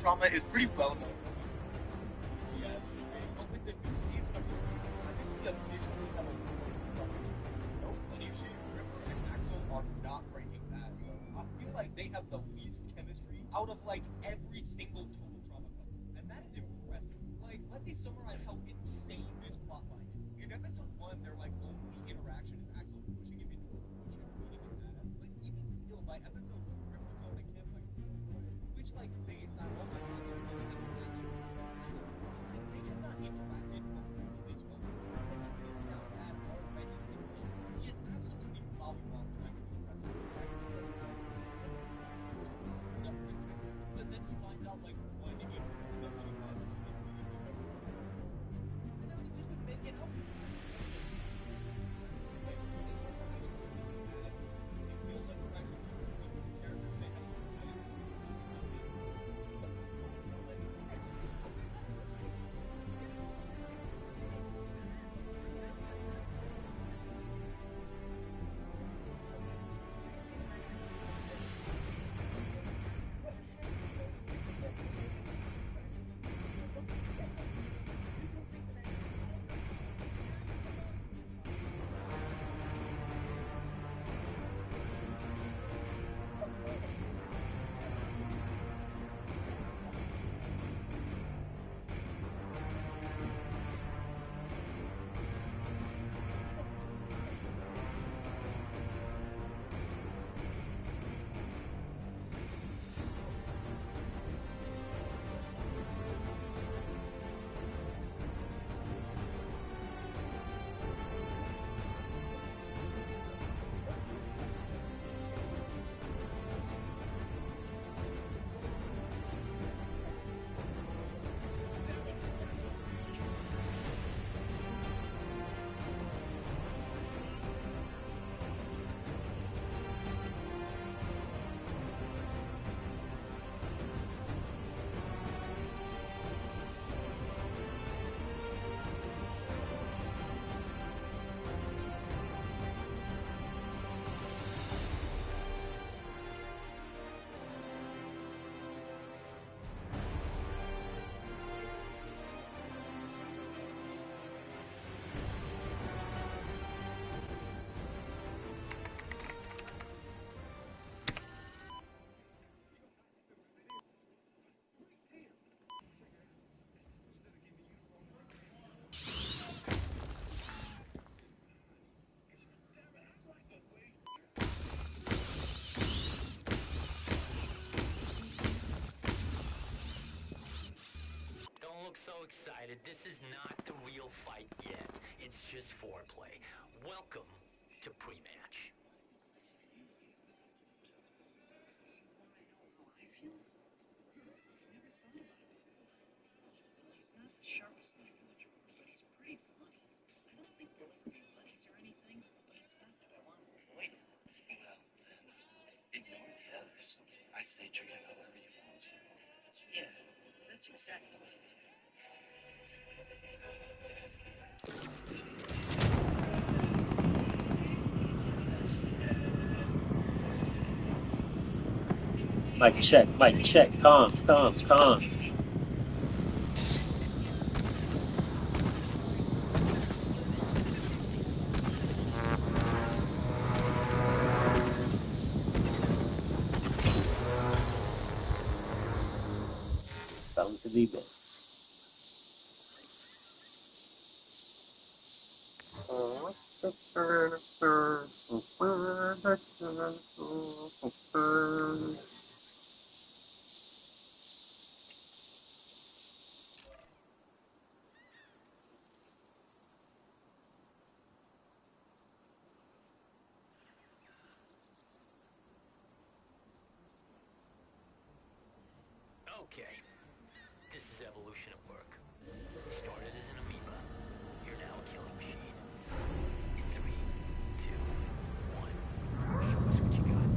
trauma is pretty well known. Yes, but with the new season of the I think we officially have a voice company. No funny shit, Ripper and Axel are not breaking bad, though. I feel like they have the least chemistry out of like every single total trauma couple, and that is impressive. Like, let me summarize how insane this plotline is. In episode 1, their like only interaction is Axel pushing him into a bush and beating his ass, but even still, by episode 2, Ripper's going to campfire, which like based on also on the really like way too like they have not interacted before this moment. But this now had already insane. He is absolutely polyglot trying to impress her. But then he finds out like one intro that she has and she immediately goes, and now they've just been making out. Like, this whole relationship is bad. It feels like the writers just took the two characters they had to play Don't look so excited. This is not the real fight yet. It's just foreplay. Welcome to pre-match. I say treat him however you want to. Yeah, that's exactly what I do. Mic check, comms. It's bound to be this. Okay. This is evolution at work. Started as an amoeba. You're now a killing machine. In 3, 2, 1. Show us what you got.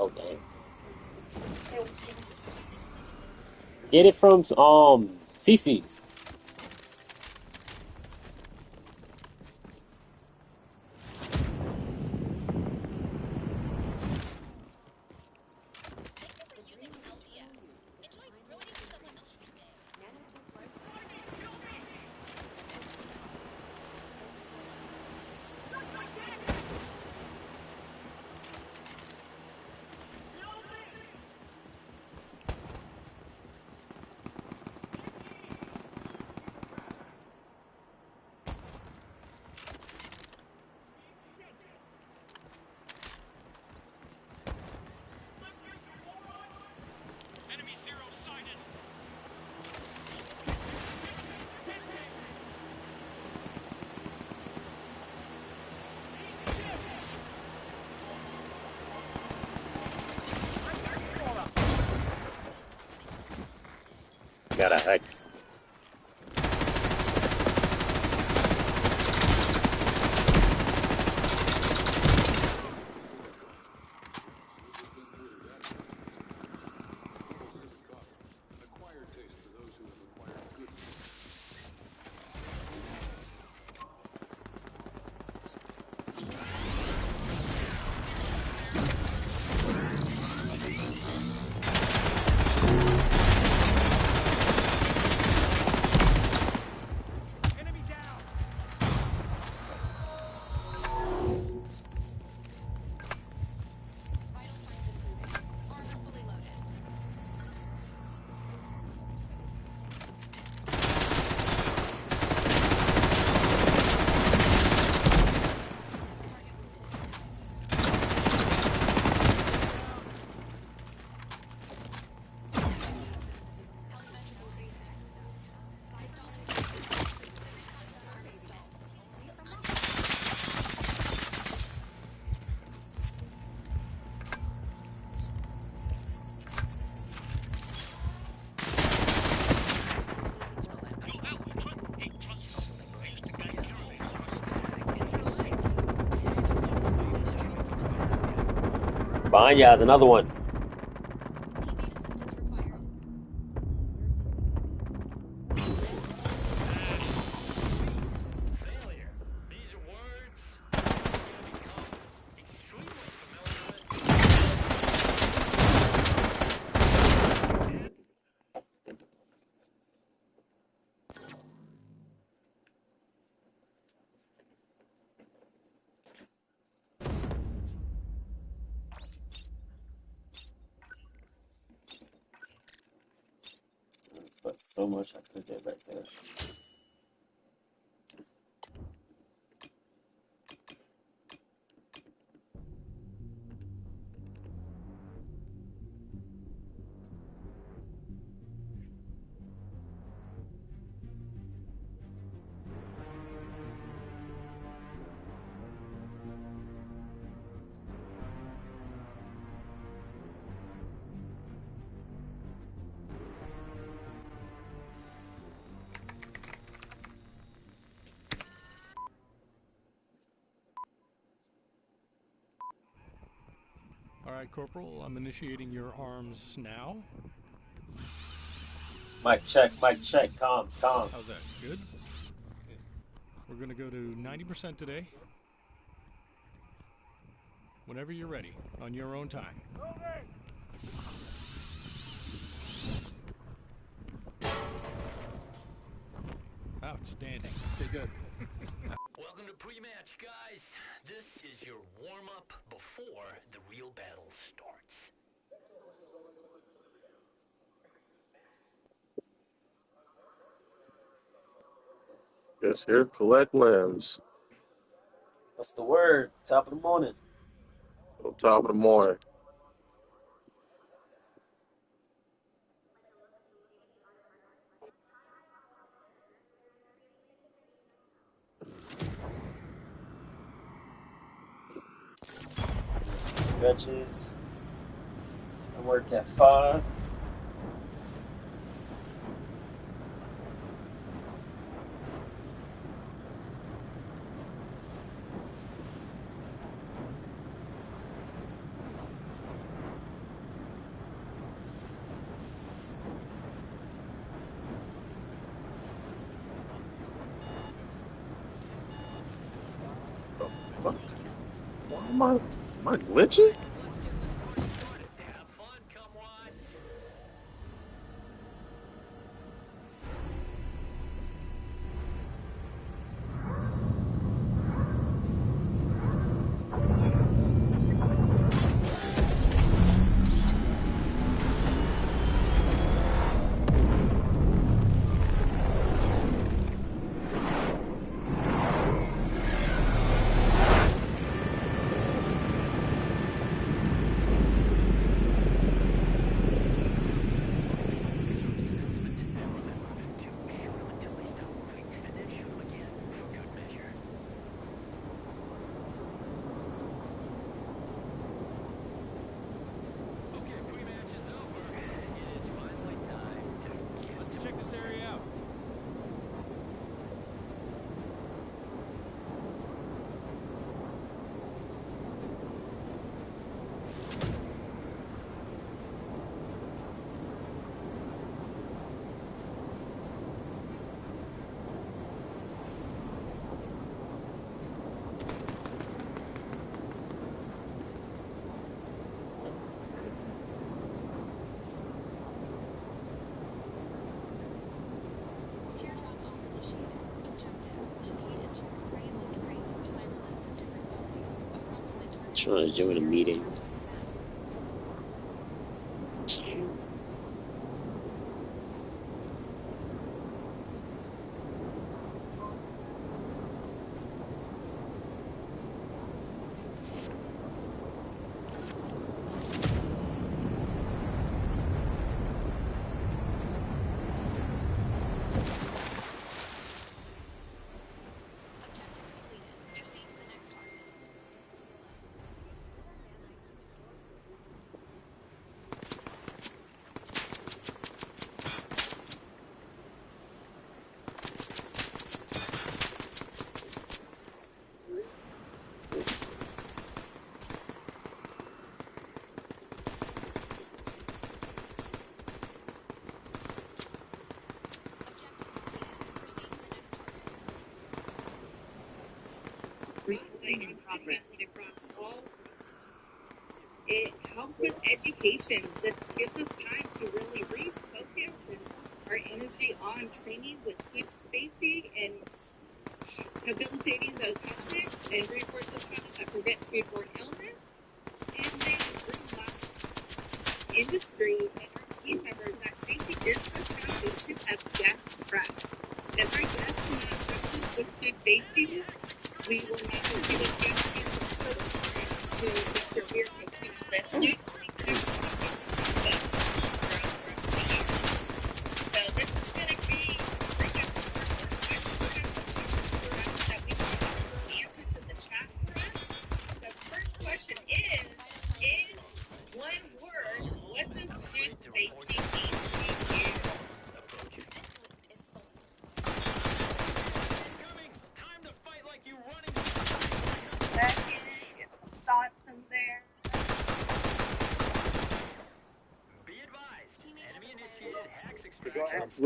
Oh dang. Get it from CC's. Got a hex. Behind you has another one. Failure. These are words you're gonna become extremely familiar with. But so much I could get right there. All right, Corporal, I'm initiating your arms now. Mic check, comms. How's that? Good? We're going to go to 90% today. Whenever you're ready, on your own time. Outstanding. Okay, good. Welcome to pre-match, guys. This is your warm-up before the real battle starts. This here, collect limbs. What's the word? Top of the morning. On top of the morning. Stretches. I work at 5. Am I glitching? Let's get this party started. Have fun, comrades. Let's check this area out. Teardrop off initiated. Objective. Locate and check 3 loot crates for cyberlimbs of different qualities. Approximate target. Trying to join a meeting. Objective completed. Proceed to the next target. Objective completed. Proceed to the next target. Replay in progress. Across all, it helps with education. This gives us time to really refocus and our energy on training with safety and rehabilitating those habits and reinforce those habits that prevent foodborne illness. And then bring up industry and our team members that safety is the foundation of guest trust. If our guests cannot trust us with food safety, we will not receive a guest to make sure we are focusing on this new So this is going to be bring up our first question that we can answer to the chat for us. The first question is one word, what does food safety mean to you? Incoming! Time to fight like you running. Any thoughts in there? Be advised. Teammate has Enemy acquired initiated box. hex Go extraction.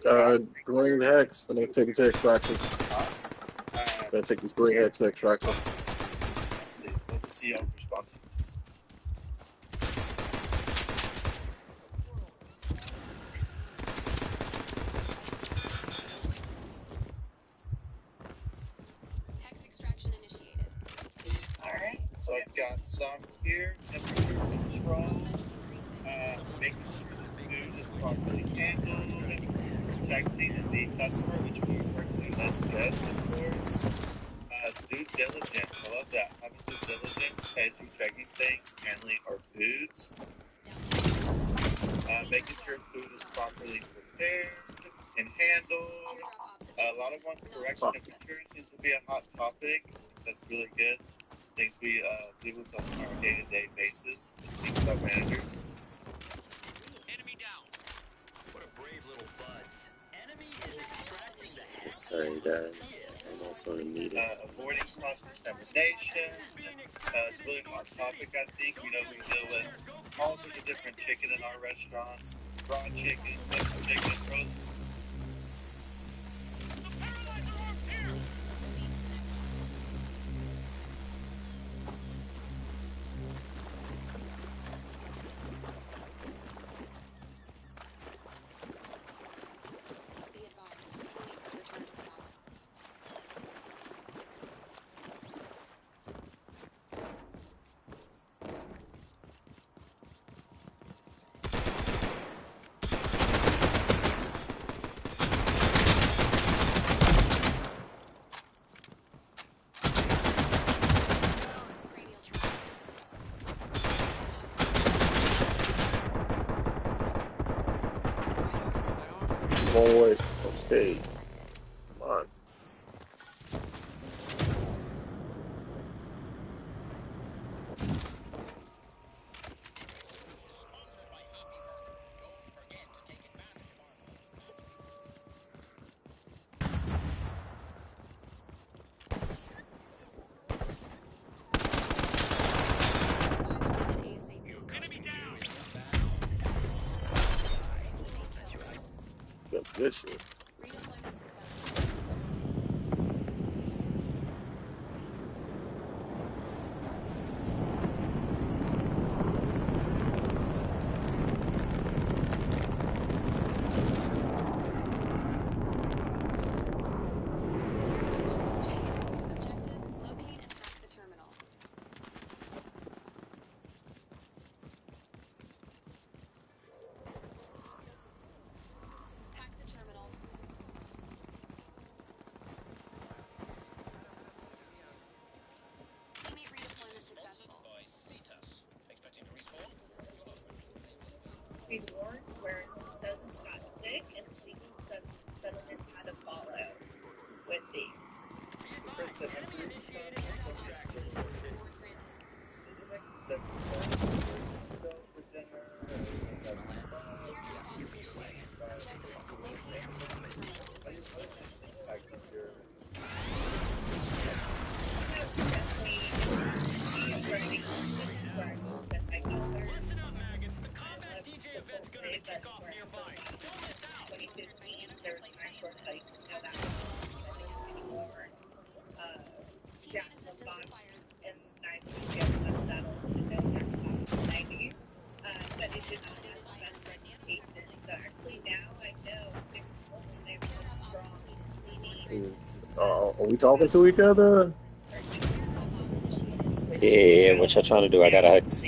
ahead. Green hex. I'm gonna take it to extraction. Gonna take this green hex to extraction. Please, let me see your responses. Hex extraction initiated. Alright, so I've got some here, temperature control, Metric increasing. making sure the food is properly handled, protecting the customer, which we refer to as guest, of course. Due diligence, I love that. Having due diligence as you're checking things, handling our foods. Making sure food is properly prepared and handled. Teardrop opposite. A lot of correct temperature seems to be a hot topic. That's really good. Things we deal with on our day-to-day basis as team sub managers. Enemy down. What a brave little buds. Enemy is extracting the hex. Sorry, guys. I'm also in a meeting. Avoiding cross-contamination. It's a really hot topic, I think. You know, we deal with all sorts of different chicken in our restaurants. Raw chicken, cooked chicken, frozen. Wrong way. Okay. Come on. Good shit. Redeployment successful. Objective, locate and hack the terminal. Hack the terminal. Teammate redeployment successful. Rewards where dozens got sick and legal settlements had to follow with these. Reward granted. Listen up, maggots. The combat DJ event's gonna be kick off nearby. Don't miss out. 2015, there was time for like, that anymore. Teammate assistance required. And 90s, settled, and 90s. But it did not have the best reputation. So actually now I know they were strong. We need Are we talking to each other? Yeah, what y'all trying to do? I got a hex.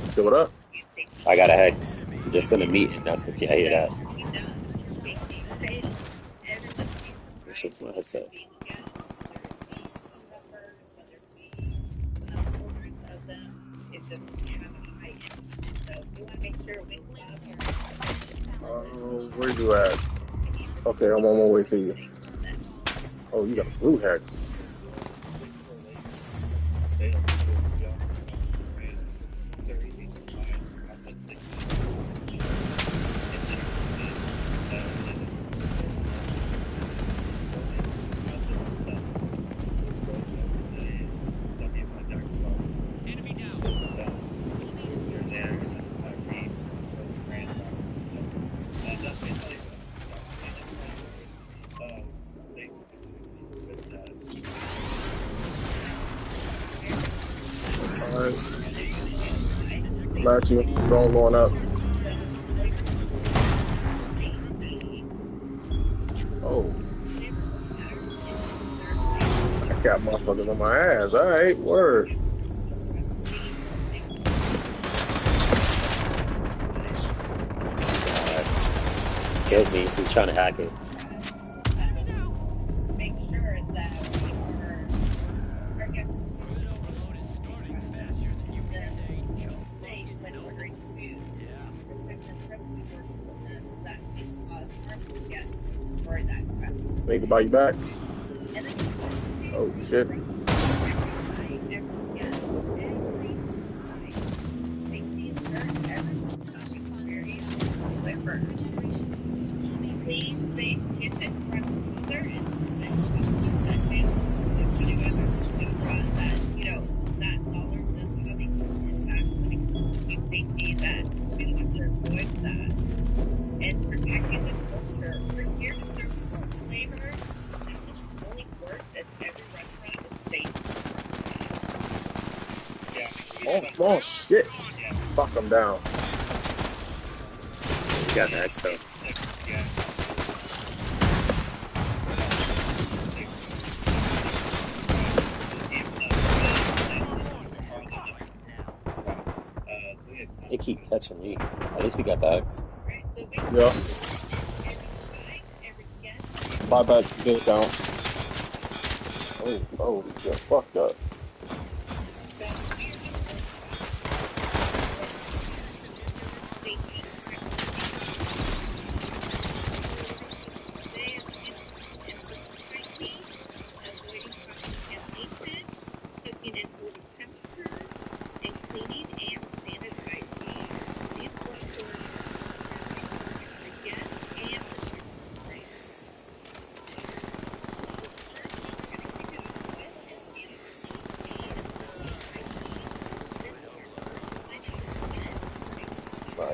So what up? I got a hex. Just in a meeting. That's if y'all hear that. That shit's my headset. it's just have a high end. So we want to make sure we Where you at? Okay, I'm on my way to you. Oh, you got a blue hex. Alright. Got you. Drone going up. Oh. I got motherfuckers on my ass. Alright, word. Killed me. He's trying to hack it. make sure that we They can buy you back. Oh shit. And protecting the culture. We're here to serve flavors, and this only works if every restaurant is safe. Oh shit. Fuck them down. You got the hex though. They keep catching me. At least we got the hex. Yeah. Buy back discount. Oh, yeah, fucked up.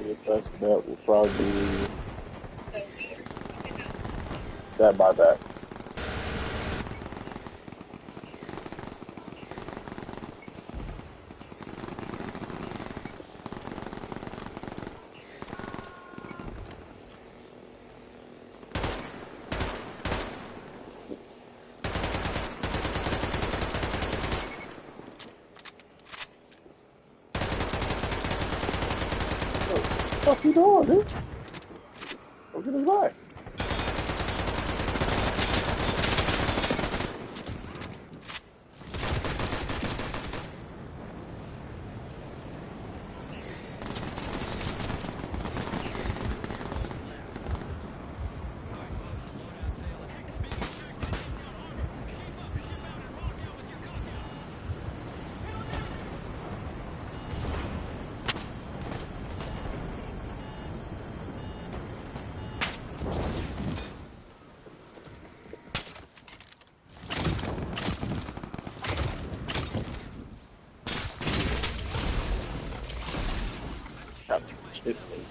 Your best bet will probably be So we are keeping up. that buyback. What the fuck you doing, dude? Look at his back. Chapter 15.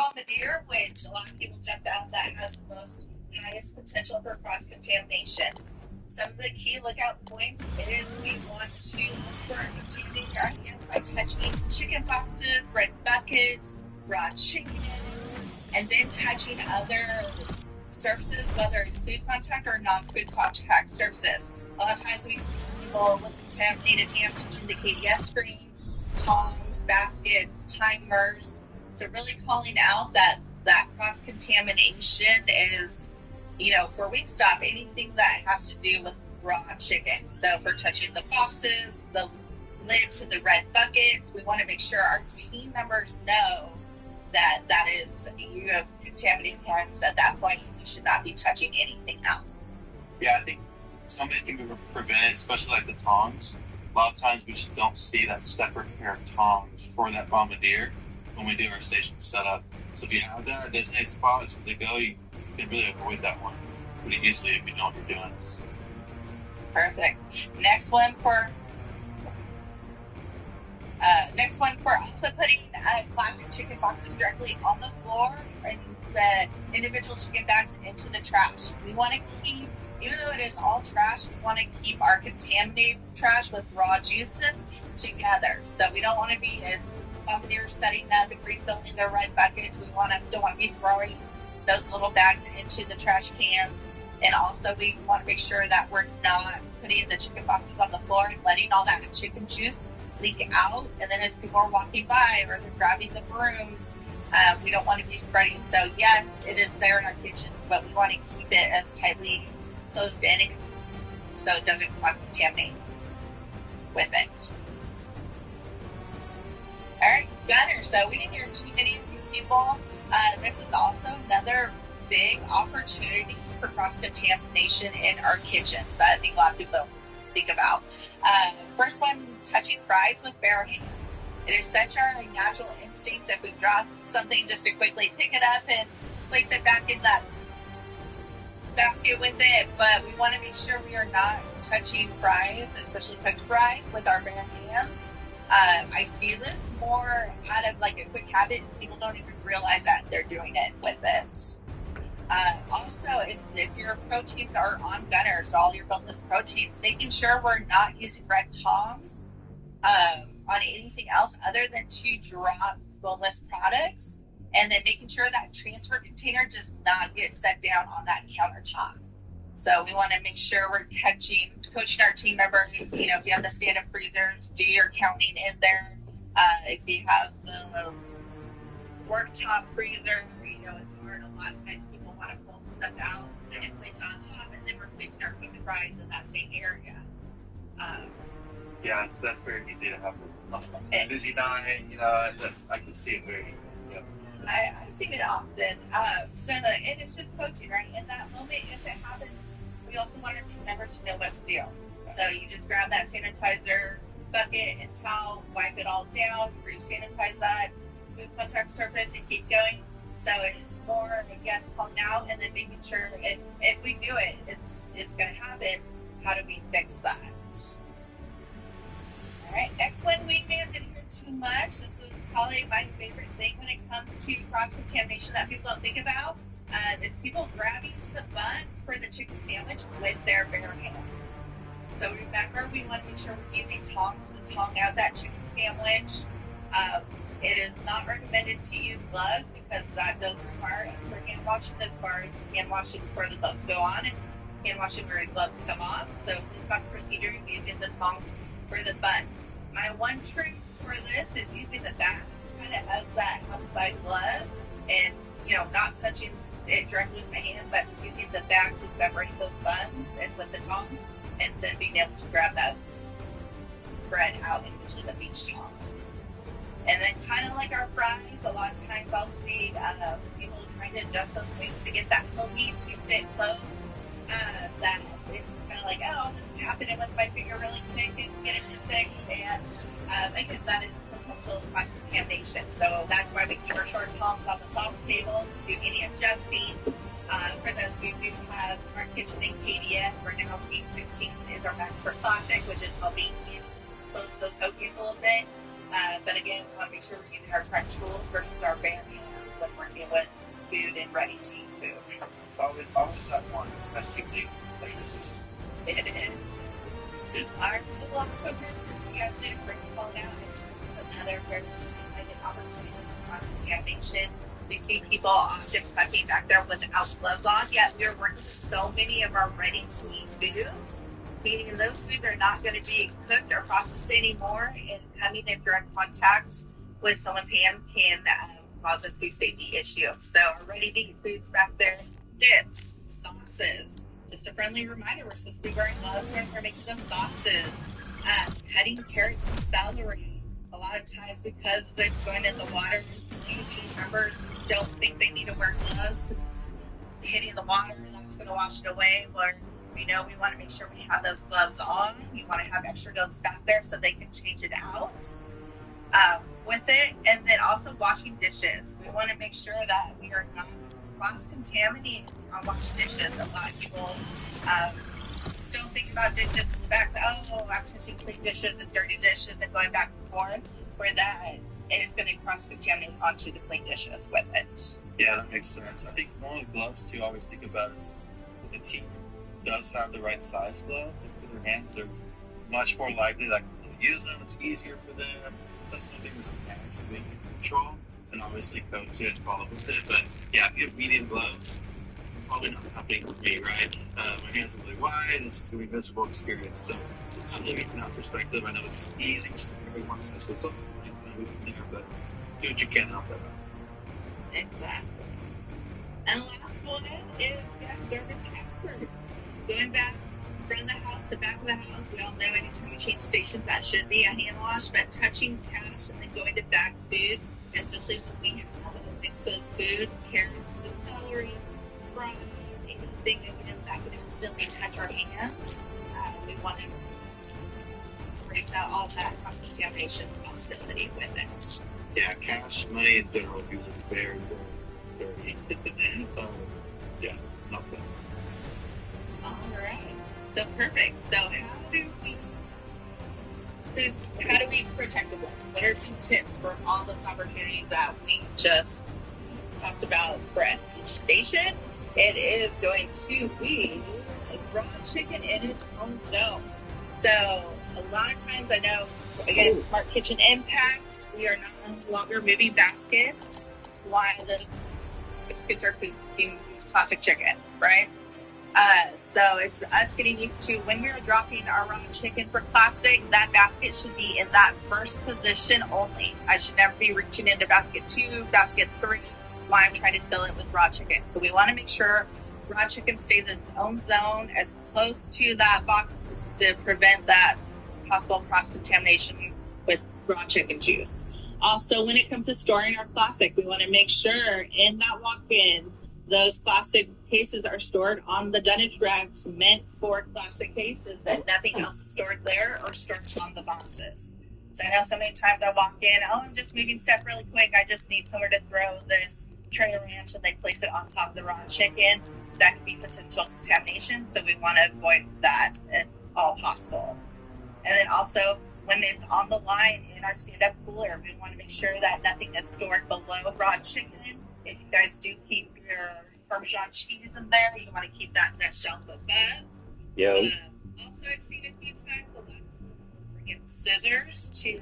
bombardier, which a lot of people jump out, that has the most highest potential for cross-contamination. Some of the key lookout points is we want to look for contaminating our hands by touching chicken boxes, red buckets, raw chicken, and then touching other surfaces, whether it's food contact or non-food contact surfaces. A lot of times we see people with contaminated hands touching the KDS screens, tongs, baskets, timers. So really calling out that cross-contamination is, for Wingstop, anything that has to do with raw chicken. So for touching the boxes, the lid to the red buckets, we want to make sure our team members know that is, you have contaminated hands at that point. You should not be touching anything else. Yeah, I think some of these can be prevented, especially like the tongs. A lot of times we just don't see that separate pair of tongs for that bombardier when we do our station setup. So if you have that designated spot, it's where they go, you can really avoid that one pretty easily if you know what you're doing. Perfect. Next one for also putting plastic chicken boxes directly on the floor and the individual chicken bags into the trash. We want to keep, even though it is all trash, we want to keep our contaminated trash with raw juices together. So we don't want to be, as bombardiers setting up and refilling their red buckets, don't want to be throwing those little bags into the trash cans. And also we want to make sure that we're not putting the chicken boxes on the floor and letting all that chicken juice leak out. And then as people are walking by or they're grabbing the brooms, we don't want to be spreading. So yes, it is there in our kitchens, but we want to keep it as tightly closed in so it doesn't cross-contaminate with it. All right, Gunner. So we didn't hear too many of you people. This is also another big opportunity for cross-contamination in our kitchens that I think a lot of people don't think about. First one, touching fries with bare hands. It is such our natural instincts if we drop something just to quickly pick it up and place it back in that basket with it, but we want to make sure we are not touching fries, especially cooked fries, with our bare hands. I see this more out of like a quick habit. People don't even realize that they're doing it with it. Also, is if your proteins are on Gunner, so all your boneless proteins, making sure we're not using red tongs on anything else other than to drop boneless products, and then making sure that transfer container does not get set down on that countertop. So we want to make sure we're coaching our team members. If you have the stand-up freezers, do your counting in there. If you have the worktop freezer, it's hard. A lot of times people want to pull stuff out and place it on top, and then we're placing our cooked fries in that same area. Yeah, that's very easy to happen. Busy night, I can see it very easily. Yep. I've seen it often. And it's just coaching, right? In that moment, if it happens, we also want our team members to know what to do. So you just grab that sanitizer bucket and towel, wipe it all down, re-sanitize that food contact surface, and keep going. So it's more, calling out, and then making sure if we do it, it's going to happen. How do we fix that? All right, next one, wingman didn't hear too much. This is probably my favorite thing when it comes to cross-contamination that people don't think about, is people grabbing the buns for the chicken sandwich with their bare hands. So remember, we want to make sure we're using tongs to tong out that chicken sandwich. It is not recommended to use gloves because that does require extra hand washing as far as hand washing before the gloves go on and hand washing where the gloves come off. So the stock procedure is using the tongs for the buns. My one trick for this is using the back of that outside glove and, not touching it directly with my hand, but using the back to separate those buns and with the tongs, and then being able to grab that spread out individually with each tongs. And then kind of like our fries, a lot of times I'll see people trying to adjust those wings to get that hoagie to fit close. That it's just kind of like, I'll just tap it in with my finger really quick and get it to fix. And again, that is potential cross-contamination. So that's why we keep our short tongs on the sauce table to do any adjusting. For those who do have Smart Kitchen and KDS, we're now seeing 16 is our max for classic, which is helping close those hoagies a little bit. But again, we want to make sure we're using our correct tools versus our bare hands. when working with food and ready-to-eat food. Always that one. That's unique. Like this. It is. Our full October, we guys did a great call down. It's another very significant opportunity for contamination. We see people often cooking back there without gloves on, yet we are working with so many of our ready-to-eat foods, meaning those foods are not going to be cooked or processed anymore, and coming in direct contact with someone's hand can cause a food safety issue. So our ready-to-eat foods back there, dips, sauces. Just a friendly reminder, we're supposed to be wearing gloves when we're making those sauces. Cutting carrots and celery. A lot of times because it's going in the water, team members don't think they need to wear gloves because it's hitting the water and that's going to wash it away. Or, we want to make sure we have those gloves on. We want to have extra gloves back there so they can change it out with it. And then also washing dishes. We want to make sure that we are not cross-contaminating on washed dishes. A lot of people don't think about dishes in the back. I'm touching clean dishes and dirty dishes and going back and forth, where that is going to cross-contaminate onto the clean dishes with it. Yeah, that makes sense. I think one of the gloves to always think about is when the team does have the right size glove for their hands, they're much more likely to use them. It's easier for them. That's something that's a manager they can control and obviously coach it and follow with it. But yeah, if you have medium gloves, probably not happening with me, right? My hands are really wide. This is going to be a miserable experience. So sometimes looking from that perspective, I know it's easy. Just everyone says what's up. You kind of move from there, but do what you can to help that out. Exactly. And the last one is guest service expert. Going back from the house to back of the house, we all know anytime we change stations, that should be a hand wash, but touching cash and then going to bag food, especially when we have exposed food, carrots, celery, fries, anything again that could accidentally touch our hands, we want to erase out all that cross-contamination possibility with it. Yeah, cash, money in general feels very, very dirty. Yeah, not fun. All right. So perfect. So how do we protect them? What are some tips for all those opportunities that we just talked about for each station? It is going to be a raw chicken in its own zone. So a lot of times I know, again, Smart Kitchen Impact, we are no longer moving baskets while the baskets are cooking classic chicken, right? So it's us getting used to when we're dropping our raw chicken for classic, that basket should be in that first position only. I should never be reaching into basket 2, basket 3 while I'm trying to fill it with raw chicken. So we want to make sure raw chicken stays in its own zone as close to that box to prevent that possible cross-contamination with raw chicken juice. Also, when it comes to storing our classic, we want to make sure in that walk-in, those classic cases are stored on the dunnage racks meant for classic cases, that nothing else is stored there or stored on the boxes. So I know so many times I walk in, I'm just moving stuff really quick. I just need somewhere to throw this tray ranch, and they place it on top of the raw chicken. That could be potential contamination, so we want to avoid that if all possible. And then also, when it's on the line in our stand-up cooler, we want to make sure that nothing is stored below raw chicken. If you guys do keep your Parmesan cheese in there, you want to keep that shelf above. Also, I've seen a few times a lot of people bring in scissors to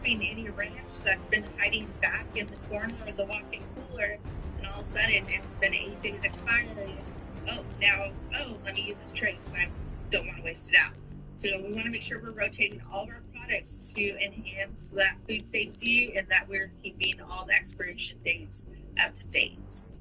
dropping any ranch that's been hiding back in the corner of the walk-in cooler, and all of a sudden it's been 8 days expired. Let me use this tray because I don't want to waste it out. So we want to make sure we're rotating all of our products to enhance that food safety and that we're keeping all the expiration dates up to date.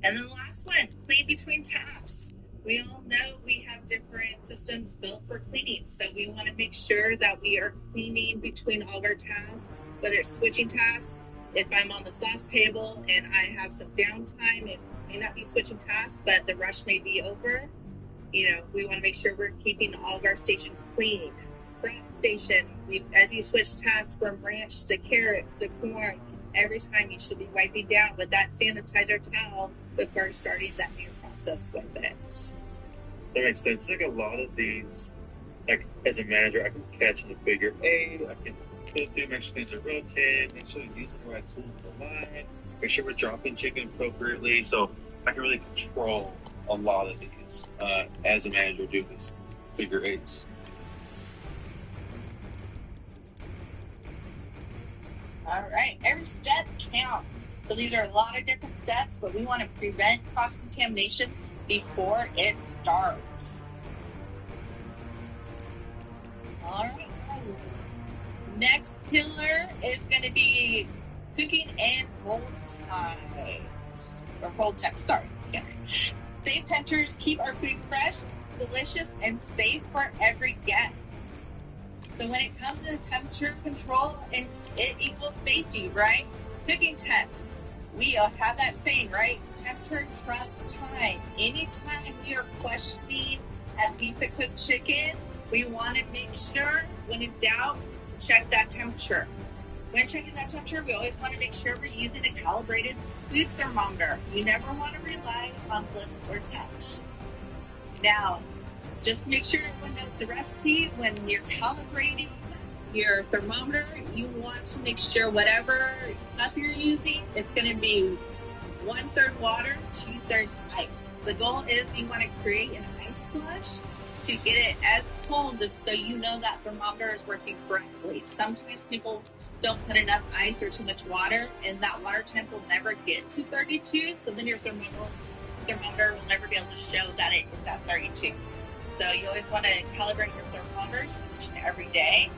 And then the last one, clean between tasks. We all know we have different systems built for cleaning, so we want to make sure that we are cleaning between all of our tasks, whether it's switching tasks. If I'm on the sauce table and I have some downtime, it may not be switching tasks, but the rush may be over. We want to make sure we're keeping all of our stations clean. Prep station, as you switch tasks from ranch to carrots to corn, every time you should be wiping down with that sanitizer towel before starting that new process with it. That makes sense. Like a lot of these, like as a manager, I can catch in the figure 8. I can go through, make sure things are rotated, make sure we're using the right tools in the line, make sure we're dropping chicken appropriately. So I can really control a lot of these as a manager doing these figure 8s. All right, every step counts. So these are a lot of different steps, but we want to prevent cross-contamination before it starts. All right. Next pillar is going to be cooking and hold times. Or hold temps, sorry. Yeah. Safe temperatures keep our food fresh, delicious, and safe for every guest. So when it comes to temperature control, and it equals safety, right? Cooking temps. We have that saying, right? Temperature trumps time. Anytime we are questioning a piece of cooked chicken, we want to make sure, when in doubt, check that temperature. When checking that temperature, we always want to make sure we're using a calibrated food thermometer. You never want to rely on look or touch. Now, just make sure everyone knows the recipe. When you're calibrating your thermometer, you want to make sure whatever cup you're using, it's going to be 1/3 water, 2/3 ice. The goal is you want to create an ice slush to get it as cold so you know that thermometer is working correctly. Sometimes people don't put enough ice or too much water, and that water temp will never get to 32, so then your thermometer will never be able to show that it is at 32. So you always want to calibrate your thermometers each and every day.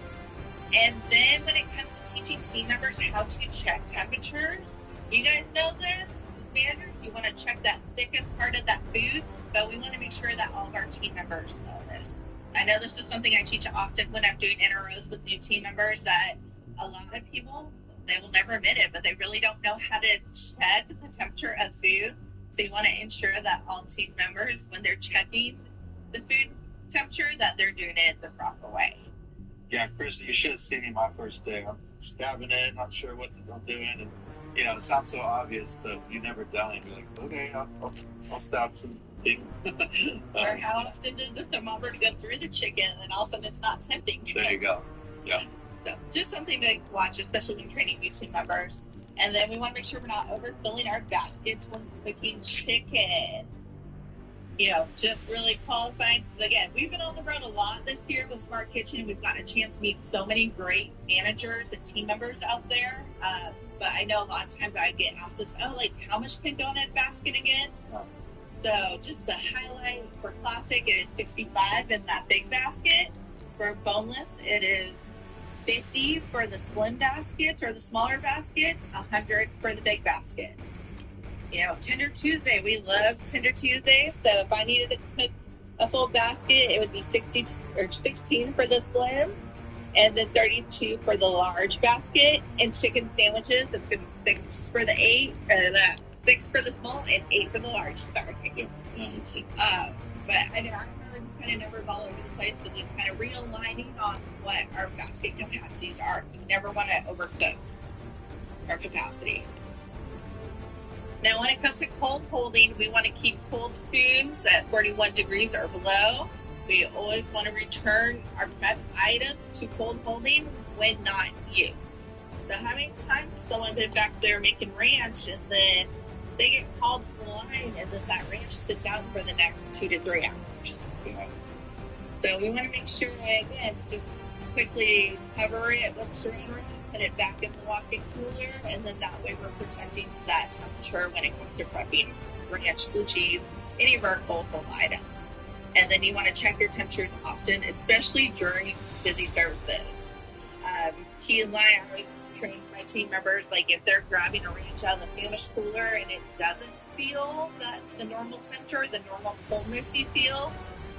And then when it comes to teaching team members how to check temperatures, you guys know this, managers, you want to check that thickest part of that food, but we want to make sure that all of our team members know this. I know this is something I teach often when I'm doing NROs with new team members, that a lot of people, they will never admit it, but they really don't know how to check the temperature of food. So you want to ensure that all team members, when they're checking the food temperature, that they're doing it the proper way. Yeah, Chris, you should have seen me my first day. I'm stabbing it, not sure what I'm doing, and it sounds so obvious, but you never done it. You're like, okay, I'll stab some things. Or how often did the thermometer go through the chicken, and then all of a sudden it's not temping? There you go. Yeah. So just something to watch, especially when training new team members. And then we want to make sure we're not overfilling our baskets when cooking chicken. Just really qualifying. Because again, we've been on the road a lot this year with Smart Kitchen. We've gotten a chance to meet so many great managers and team members out there. But I know a lot of times I get asked this, how much can go in a basket again? So just to highlight, for classic, it is 65 in that big basket. For boneless, it is 50 for the slim baskets or the smaller baskets, 100 for the big baskets. Tender Tuesday, we love Tender Tuesday. So if I needed to cook a full basket, it would be 16 for the slim, and then 32 for the large basket. And chicken sandwiches, it's going to be 6 for the 6 for the small and 8 for the large. Sorry. But I know I heard kind of numbers all over the place, so just kind of realigning on what our basket capacities are, because we never want to overcook our capacity. Now, when it comes to cold holding, we want to keep cold foods at 41 degrees or below. We always want to return our prep items to cold holding when not in use. So how many times has someone been back there making ranch, and then they get called to the line, and then that ranch sits out for the next 2 to 3 hours? So we want to make sure, again, just quickly cover it with saran wrap, put it back in the walk-in cooler, and then that way we're protecting that temperature when it comes to prepping ranch, blue cheese, any of our cold items. And then you want to check your temperatures often, especially during busy services. Key and I always train my team members, like if they're grabbing a ranch out of the sandwich cooler and it doesn't feel that the normal temperature, the normal coldness you feel,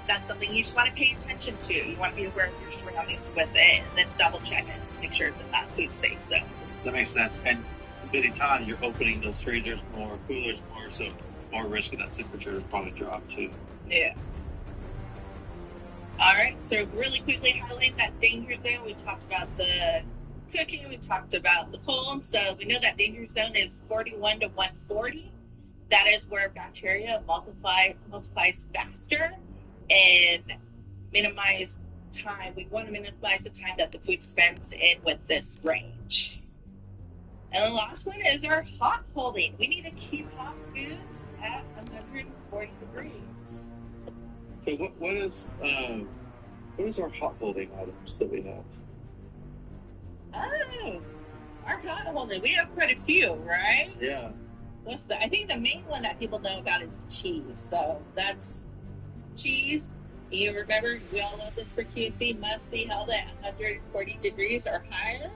that's something you just want to pay attention to. You want to be aware of your surroundings with it, and then double check it to make sure it's in that food safe zone. That makes sense. And in busy time, you're opening those freezers more, coolers more, so more risk of that temperature to probably drop too. Yeah. All right, so really quickly highlighting that danger zone. We talked about the cooking, we talked about the cold. So we know that danger zone is 41 to 140. That is where bacteria multiplies faster and minimize time. We want to minimize the time that the food spends in with this range. And the last one is our hot holding. We need to keep hot foods at 140 degrees. So what is our hot holding items that we have? Oh, our hot holding. We have quite a few, right? Yeah. I think the main one that people know about is cheese. So that's cheese. You remember, we all know this for QC, must be held at 140 degrees or higher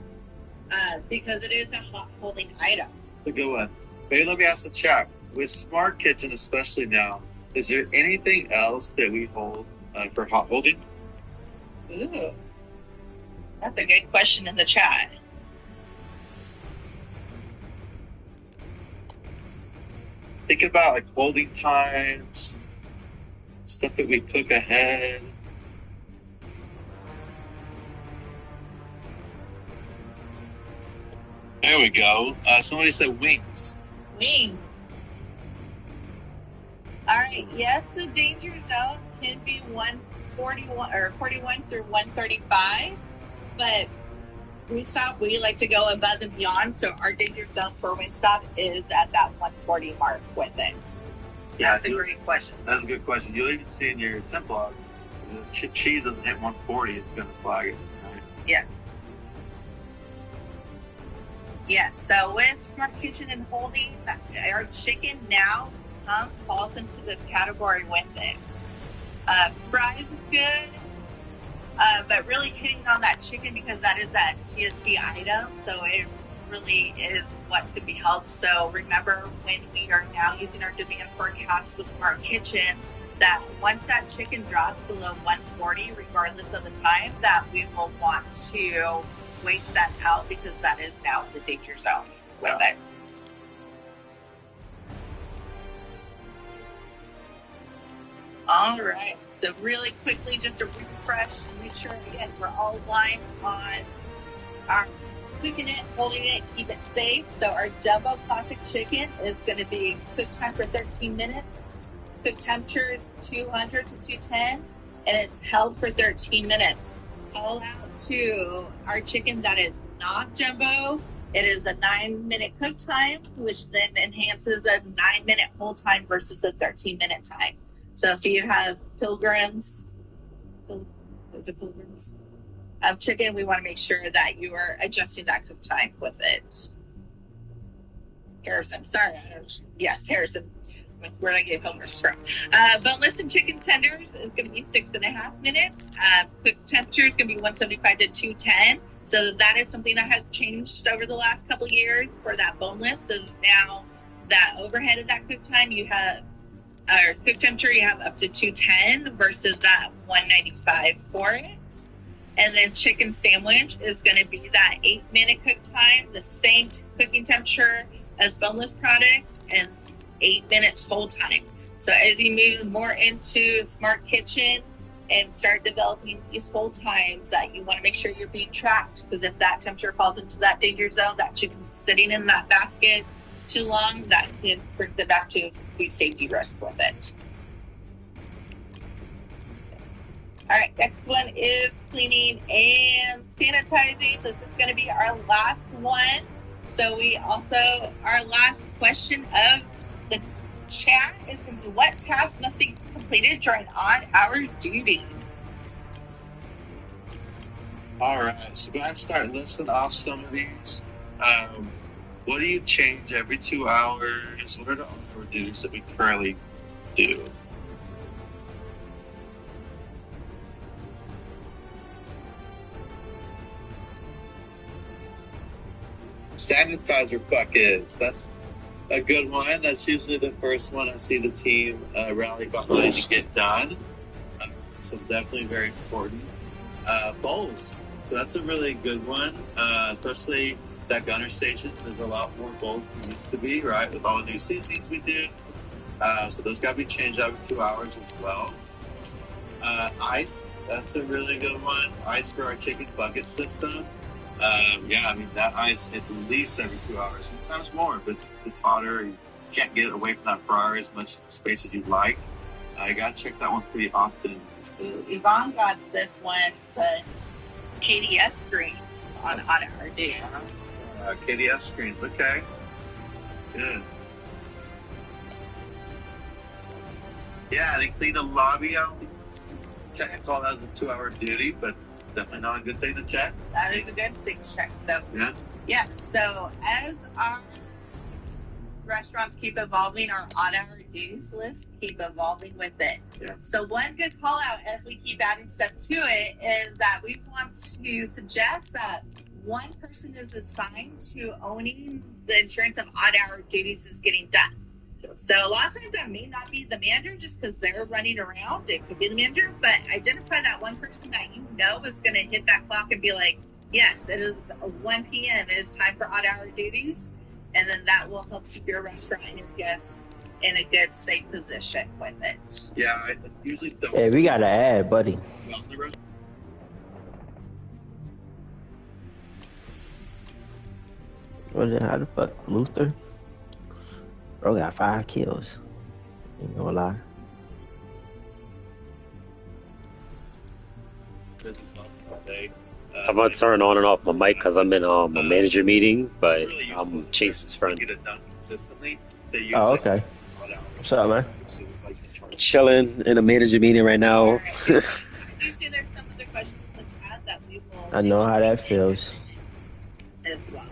because it is a hot holding item. That's a good one. Maybe let me ask the chat. With Smart Kitchen especially now, is there anything else that we hold for hot holding? Ooh, that's a good question in the chat. Think about like holding times, stuff that we cook ahead. There we go. Somebody said wings. Wings. All right. Yes, the danger zone can be 141 or 41 through 135, but Wingstop, we like to go above and beyond. So our danger zone for Wingstop is at that 140 mark with it. Yeah, that's a great question. That's a good question. You'll even see in your temp log, the cheese doesn't hit 140, it's going to flag it. Right? Yeah. Yes. So with Smart Kitchen and holding, our chicken now falls into this category with it. Fries is good. But really hitting on that chicken because that is that TSC item, so it really is what's going to be held. So remember, when we are now using our demand forecast with Smart Kitchen, that once that chicken drops below 140, regardless of the time, that we will want to waste that out because that is now in the danger zone with it. All right, so really quickly, just a refresh, make sure, again, we're all aligned on our cooking it, holding it, keep it safe. So our Jumbo Classic Chicken is going to be cook time for 13 minutes, cook temperatures 200 to 210, and it's held for 13 minutes. Call out to our chicken that is not Jumbo. It is a 9-minute cook time, which then enhances a 9-minute hold time versus a 13-minute time. So if you have pilgrims chicken, we want to make sure that you are adjusting that cook time with it. Harrison, sorry. Yes, Harrison. Where did I get pilgrims from? Boneless and chicken tenders is going to be 6.5 minutes. Cook temperature is going to be 175 to 210. So that is something that has changed over the last couple years for that boneless. Is now that overhead of that cook time, you have our cook temperature, you have up to 210 versus that 195 for it. And then chicken sandwich is going to be that 8-minute cook time, the same cooking temperature as boneless products, and 8 minutes hold time. So as you move more into Smart Kitchen and start developing these hold times, that you want to make sure you're being tracked, because if that temperature falls into that danger zone, that chicken's sitting in that basket too long, that can bring them back to food safety risk with it. All right, next one is cleaning and sanitizing. This is going to be our last one. So our last question of the chat is going to be, what tasks must be completed during on-hour duties? All right, so go ahead and start listing off some of these. What do you change every 2 hours? What are the on-hour duties that we currently do? Sanitizer buckets. That's a good one. That's usually the first one I see the team rally behind and get done. So definitely very important. Bowls. So that's a really good one, especially that gunner station. There's a lot more bowls than there used to be, right? With all the new seasonings we do. So those got to be changed every 2 hours as well. Ice. That's a really good one. Ice for our chicken bucket system. Yeah, I mean, that ice at least every 2 hours, sometimes more, but it's hotter. You can't get away from that fryer as much space as you'd like. I got to check that one pretty often. Yvonne got this one, the KDS screens on our duty. KDS screens, okay. Good. Yeah, they clean the lobby out. Technically, call that as a 2-hour duty, but definitely not a good thing to check. That is a good thing to check. So, yeah. So as our restaurants keep evolving, our on-hour duties list keep evolving with it. Yeah. So one good call out as we keep adding stuff to it is that we want to suggest that one person is assigned to owning the insurance of odd-hour duties is getting done. So a lot of times that may not be the manager just because they're running around. It could be the manager, but identify that one person that you know is going to hit that clock and be like, yes, it is 1 p.m. It is time for odd-hour duties. And then that will help keep your restaurant and your guests in a good, safe position with it. Yeah, I usually don't. Hey, we got to add, buddy. What the, how the fuck? Luther? Bro got 5 kills. Ain't gonna lie. I'm gonna turn on and off my mic because I'm in a manager meeting, but I'm Chase's friend. Oh, okay. What's up, man? Chilling in a manager meeting right now. I know how that feels. As well.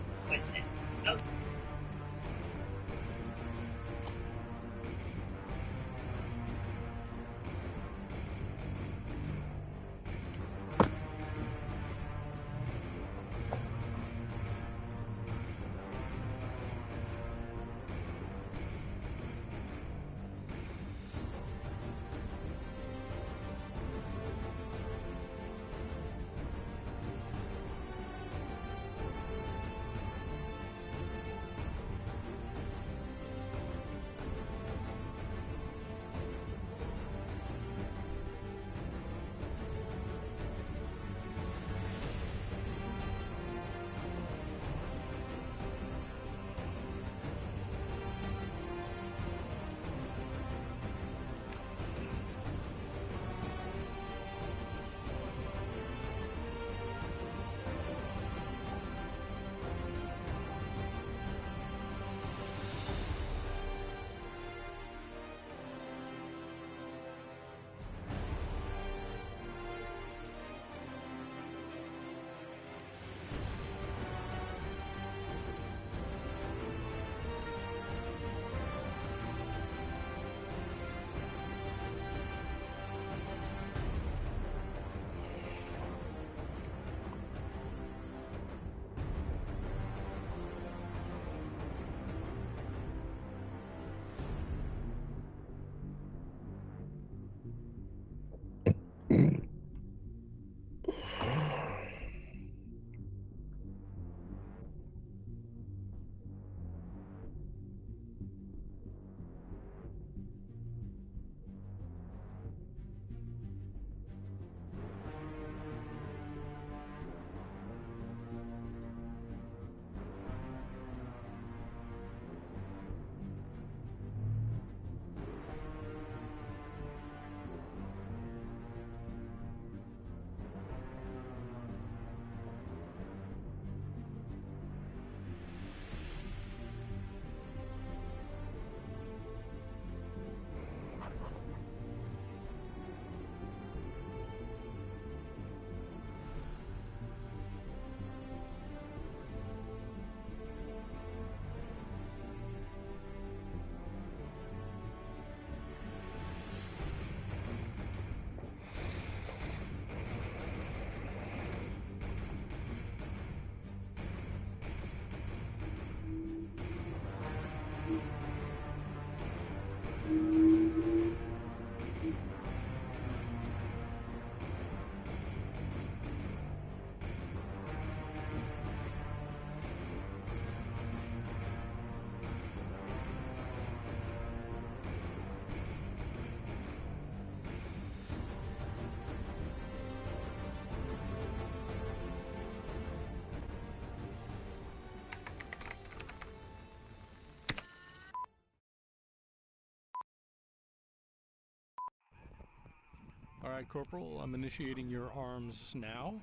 All right, Corporal, I'm initiating your arms now.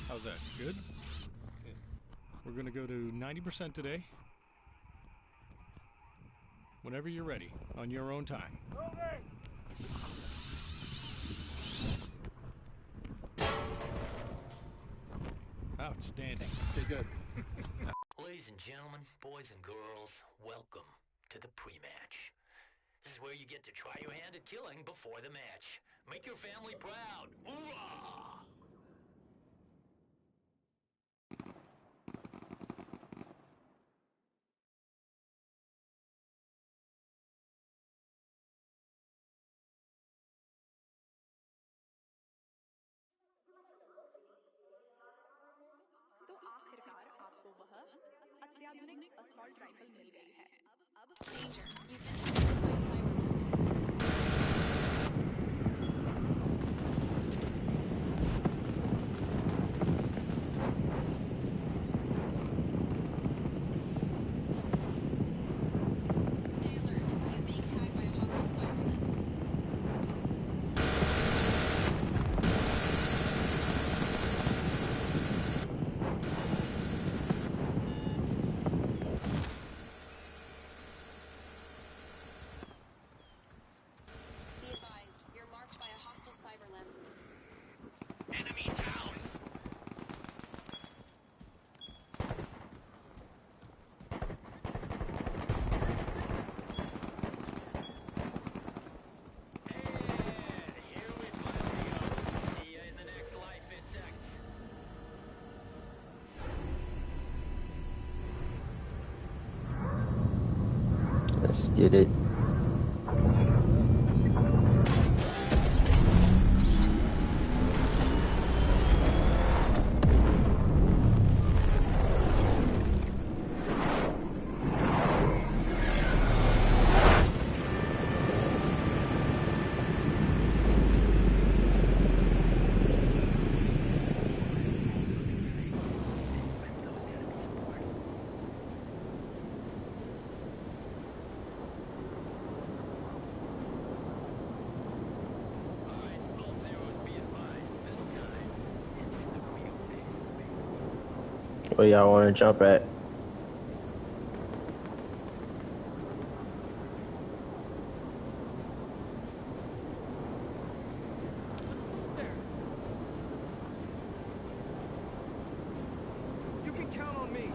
How's that? Good? We're going to go to 90% today. Whenever you're ready, on your own time. Outstanding. Okay, good. Ladies and gentlemen, boys and girls, welcome to the pre-match. This is where you get to try your hand at killing before the match. Make your family proud. Hoorah! तो आखिरकार आपको वह अत्याधुनिक assault rifle मिल गई है। अब Danger. You've been targeted by a cyberman. Stay alert. You're being tagged by a hostile cyberman. Be advised, you're marked by a hostile cyberlimb. Enemy down! And here we finally go. See ya in the next life, insects. Let's get it. Alright, all zeros be advised. This time, it's the real thing. Where y'all want to jump at? You can count on me.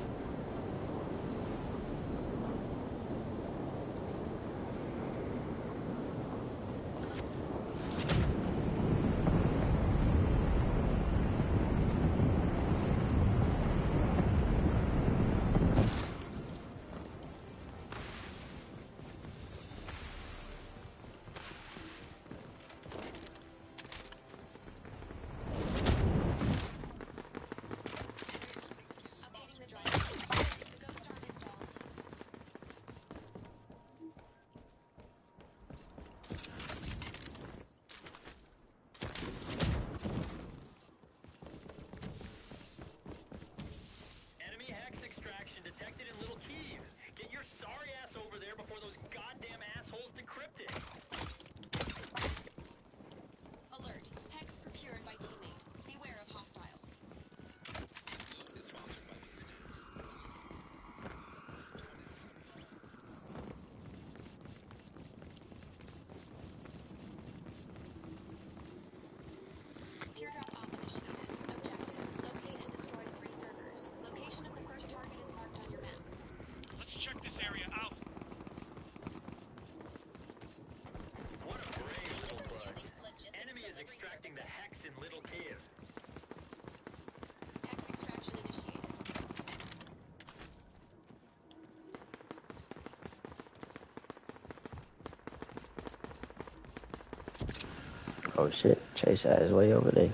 Oh shit, Chase had his way over there.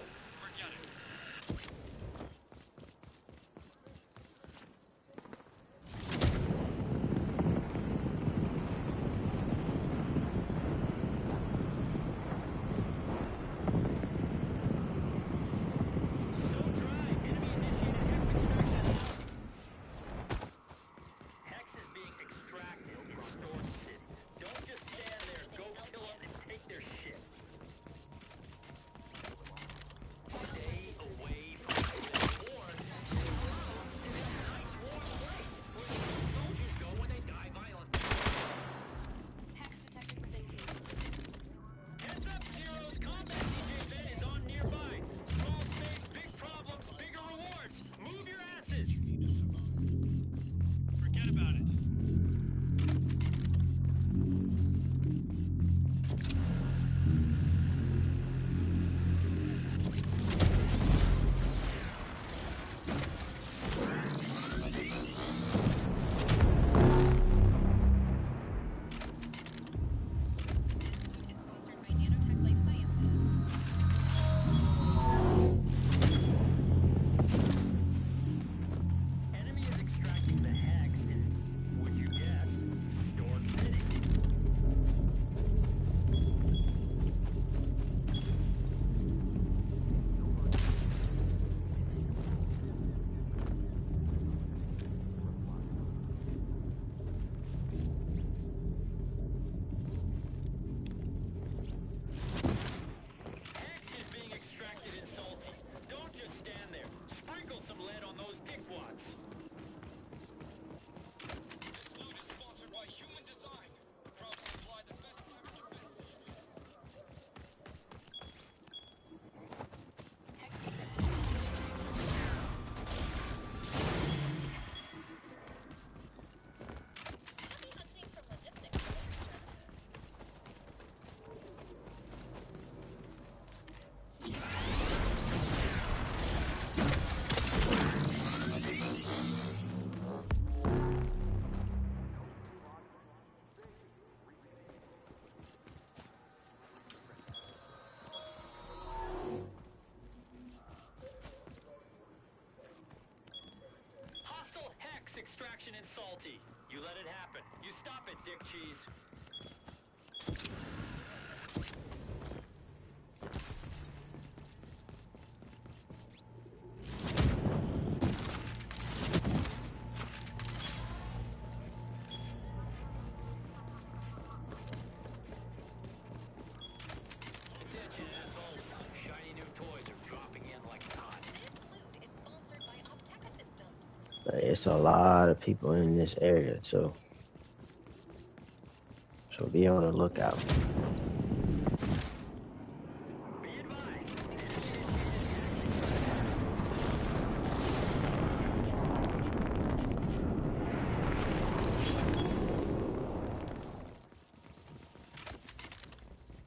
Hex is being extracted in Storm City. Don't just stand there. Go kill them and take their shit. Stay away from the war. It's a nice warm place where the soldiers go when they die violently. Hex detected within T. Heads up, Zeros. Combat DJ vet is on nearby. Small space, big problems, bigger rewards. Move your asses. Forget about it. Sponsored by Nanotech Life Sciences. Enemy is extracting the hex in, would you guess, Storm City. Hex is being extracted in Salty. Don't just stand there. Sprinkle some lead on those dickwads. This loot is sponsored by Human Design. Proud to supply the best cyber defense systems. Hex decrypted. Hostile hex extraction in Salty. You let it happen. You stop it, Dick Cheese. Attention assholes. Shiny new toys are dropping in like hot. Loot is sponsored by Opteca Systems. It's a lot of people in this area too. So be on the lookout. Be advised.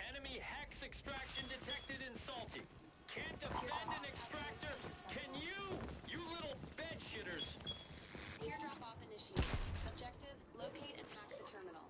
Enemy hex extraction detected in Salty. Can't defend an extractor? Can you? You little bed shitters. Teardrop off initiated. Objective: locate and hack the terminal.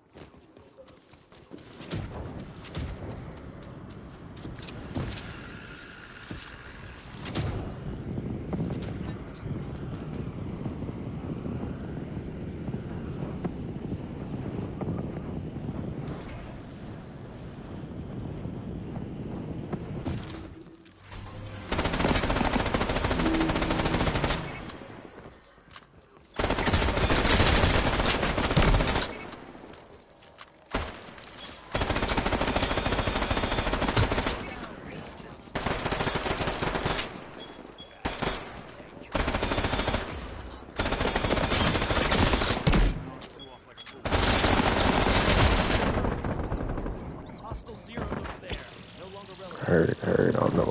Hostile Zeros over there. No longer relevant. Heard, on the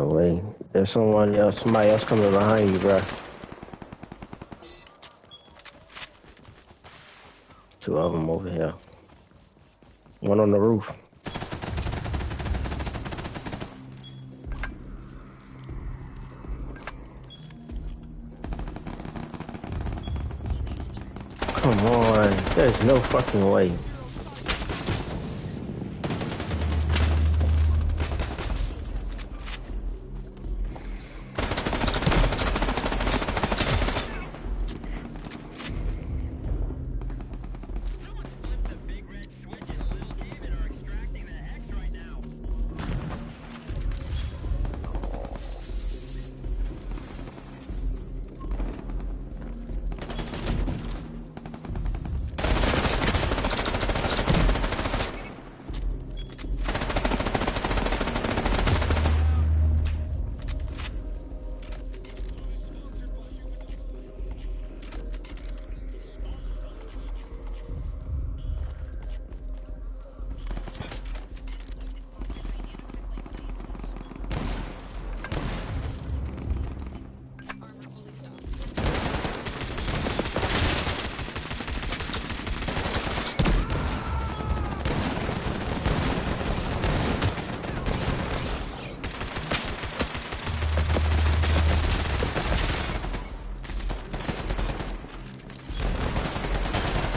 way. There's somebody else coming behind you, bro. Two of them over here. One on the roof. Come on, there's no fucking way.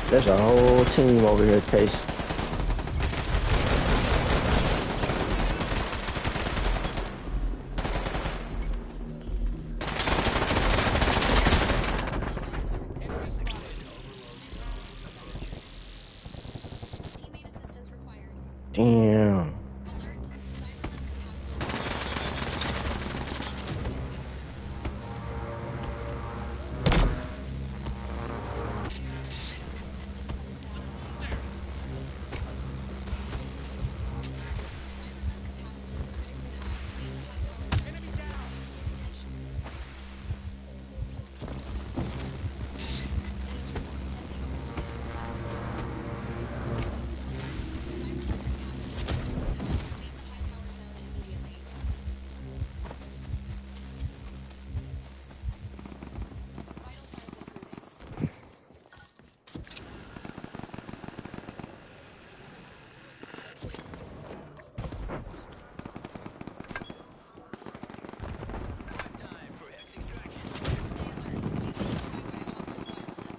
There's a whole team over here, Case. Teammate assistance required. Damn. Alert. Vital signs improving. Time for X extraction. Stay alert. UV is tagged by a hostile cyber lab.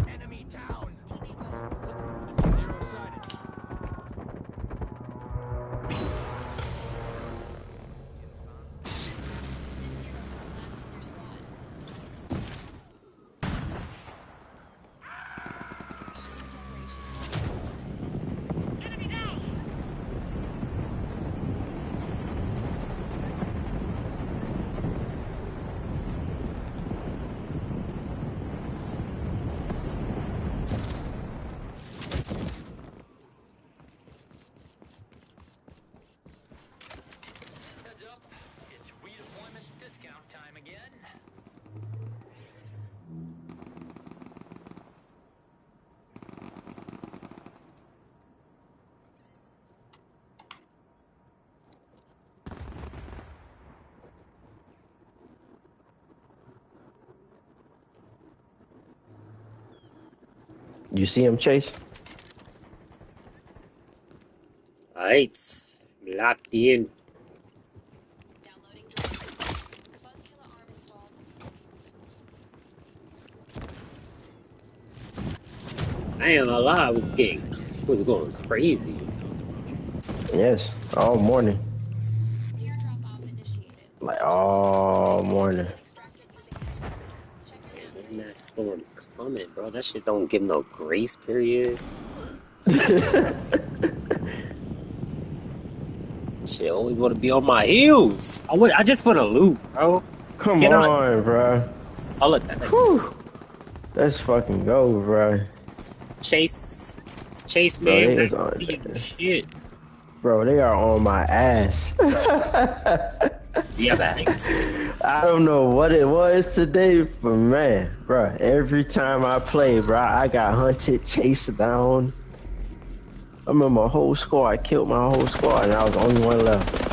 Enemy down. Teammate vital signs. Enemy zero sighted. This zero is the last in their squad. Generation. Enemy down! Heads up. It's redeployment discount time again. You see him, Chase? Alright. Locked in. Downloading drones. Buzzkiller arm installed. I ain't gonna lie, I was going crazy. Yes, all morning. Teardrop op initiated. Like all morning. Extract it using excavator. Check your Man, map for when that data. storm coming, bro, that shit don't give no grace period. Shit, always want to be on my heels. I just want to loot, bro. Come Can I? on, bro. Oh, look at Whew. this. Let's fucking go, bro. Chase, Bro, man, they we is ain't on. see you shit. Bro, they are on my ass. Yeah, thanks. I don't know what it was today, but man, bro, every time I play, bro, I got hunted, chased down. I remember my whole squad, killed my whole squad, and I was the only one left.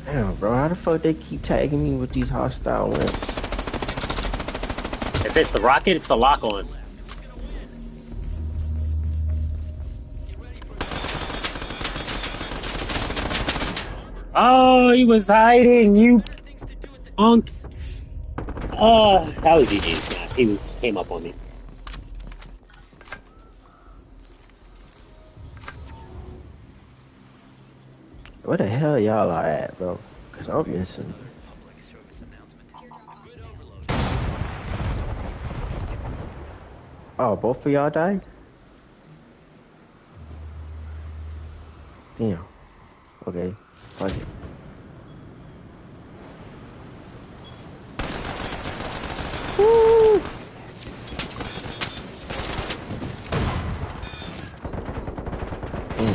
Damn, bro, how the fuck they keep tagging me with these hostile links? If it's the rocket, it's a lock on. Oh, he was hiding, you punk. Oh, that was GG snap. He came up on me. Where the hell y'all are at, bro? Cause I'm missing. Public service announcement. Teardrop ops Grid failed. overload. Oh, both of y'all died? Damn. Okay. Fuck it. Woo! Damn.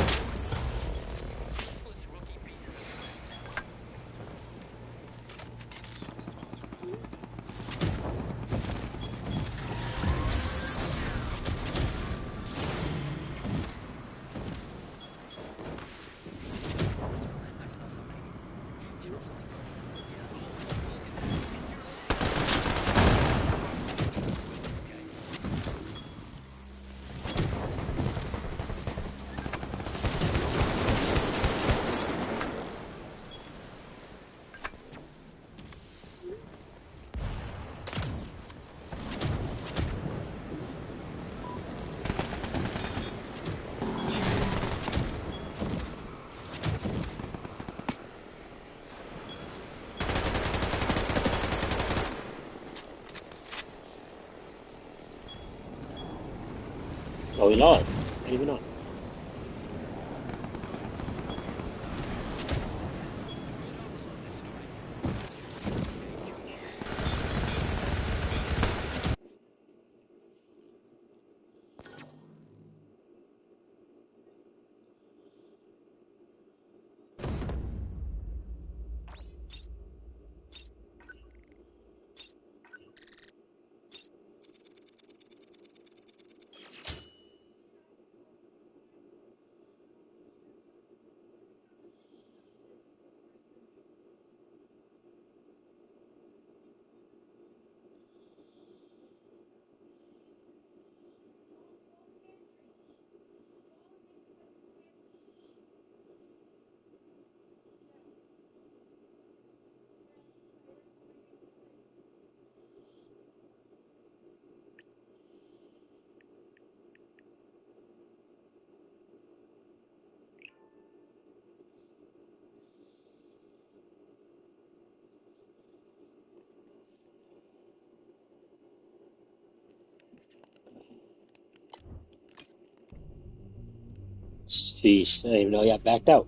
Oh, we lost. Not even on. Sheesh, I didn't even know I got backed out.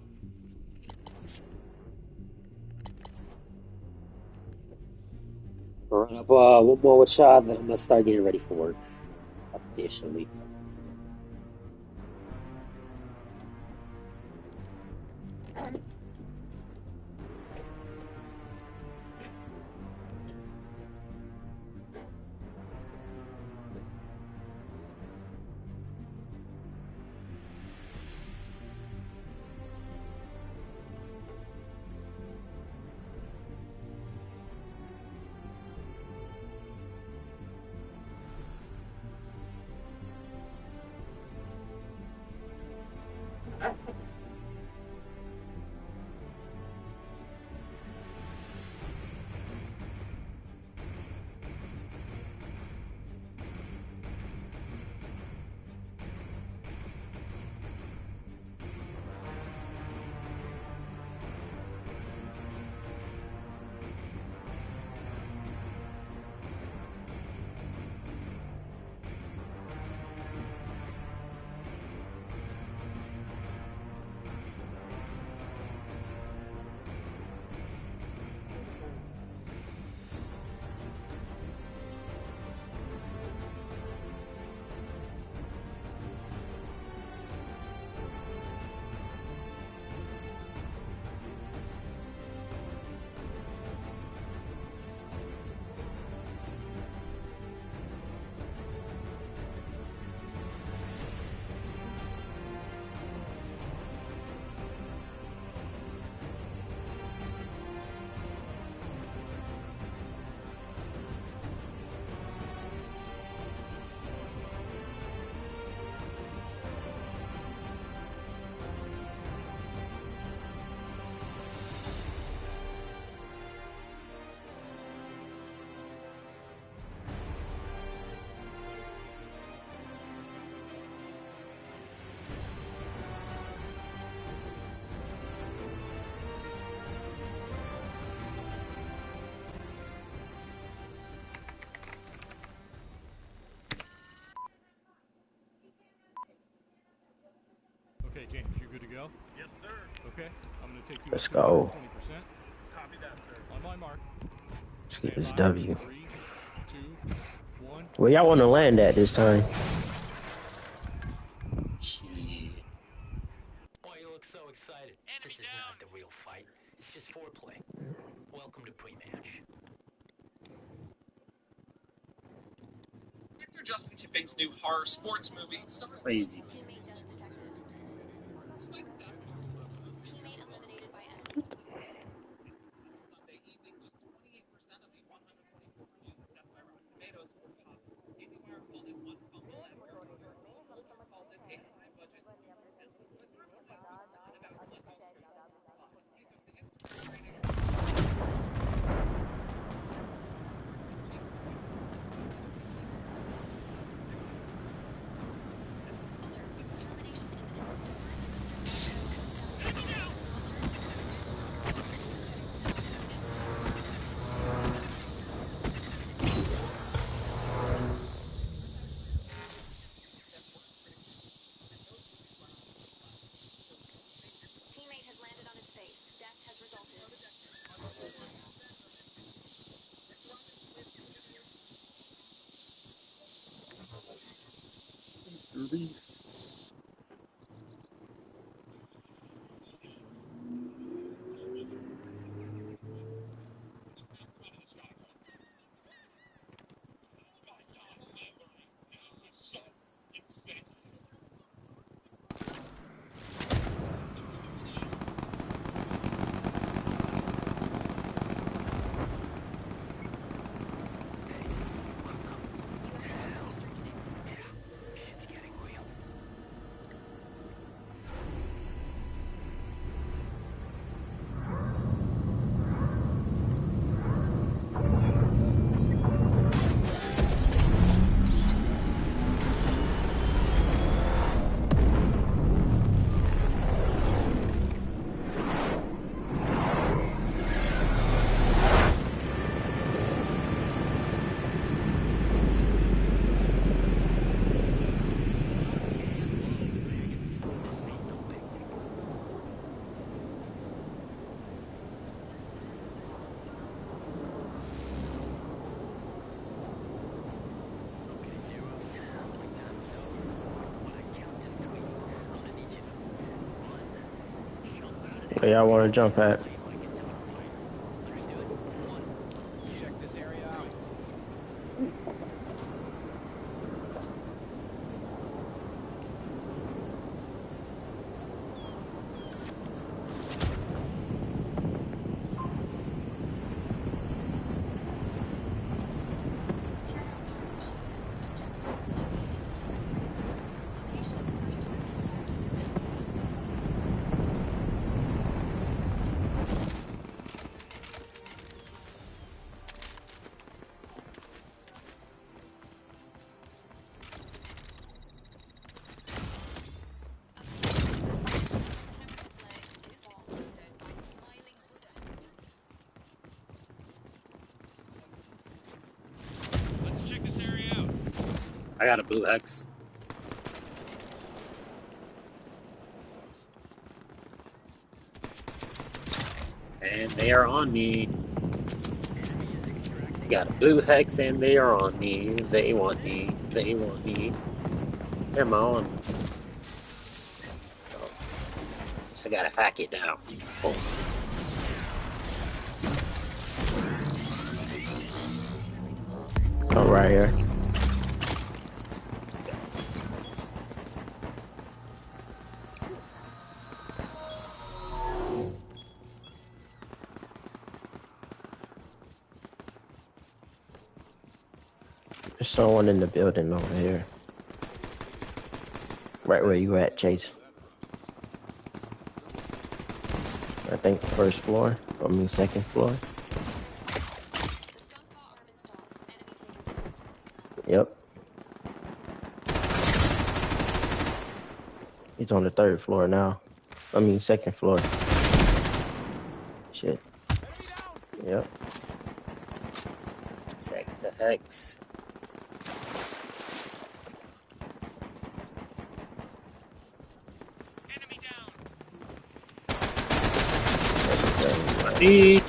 Run up one more shot, then I'm gonna start getting ready for work officially. go? Yes, sir. Okay, I'm gonna take you Let's up to go. 20%. Copy that, sir. On my mark. Let's get Stand this by. W. 3, 2, 1. Where y'all want to land at this time? Shit. Why you look so excited? This is not the real fight. It's just foreplay. Welcome to pre-match. Director Justin Tipping's new horror sports movie starring Crazy. Teammate death detected. despite the fact Teammate eliminated by enemy. Sunday evening, just 28% of the 124 reviews assessed by Rotten Tomatoes were positive. Daily Wire called it one fumble after a two-year old. Vulture called it a high-budget sleeper film. But Critical Notes was not about Leco's criticism slot. He took to Instagram writing, Alert. Termination imminent. Current restricted Teammate has landed on its face. Death has resulted. Mr. Reese. You have entered restricted area. Yeah, shit's getting real. Okay, Zeros. Playtime is over. When I count to 3, I'm gonna need you to run, jump out of this Where y'all want to jump at? plane like it's on fire. Understood? 1, 2, Check this area out. Let's check this area out. I got a blue X. And they are on me. Got a blue hex and they are on me. They want me. They want me. Come on. Oh, I gotta hack it now. Oh. I'm right here. There's someone in the building over here. Right where you at, Chase. I think first floor. I mean second floor. Yep. He's on the third floor now. I mean second floor. Shit. Yep. Check the hex. Enemy down. Sheet.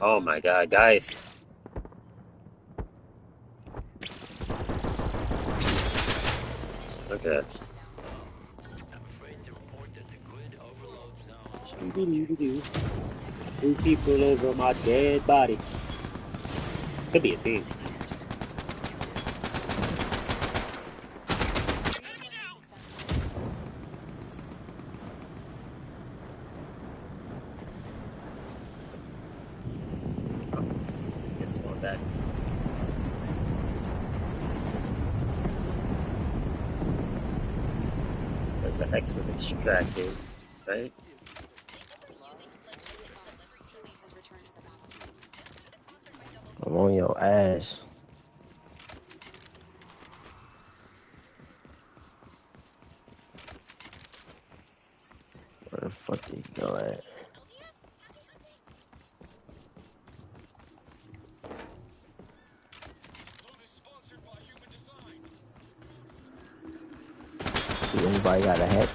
Oh my god, guys. Okay. Doo-doo-doo-doo-doo. Two people over my dead body. Could be a thing. Let's just smell that. Says the X was extracted, right? I'm on your ass. Where the fuck did you go at? See, anybody got a hex?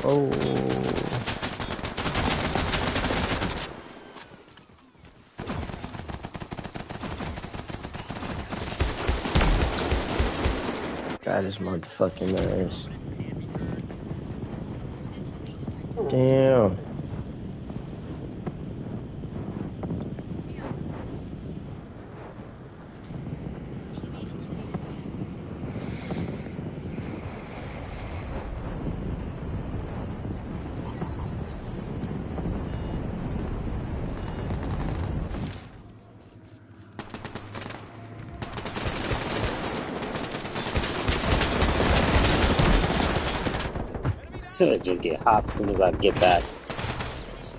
Oh. God, this motherfucking ass. Damn. Should just get hopped as soon as I get back.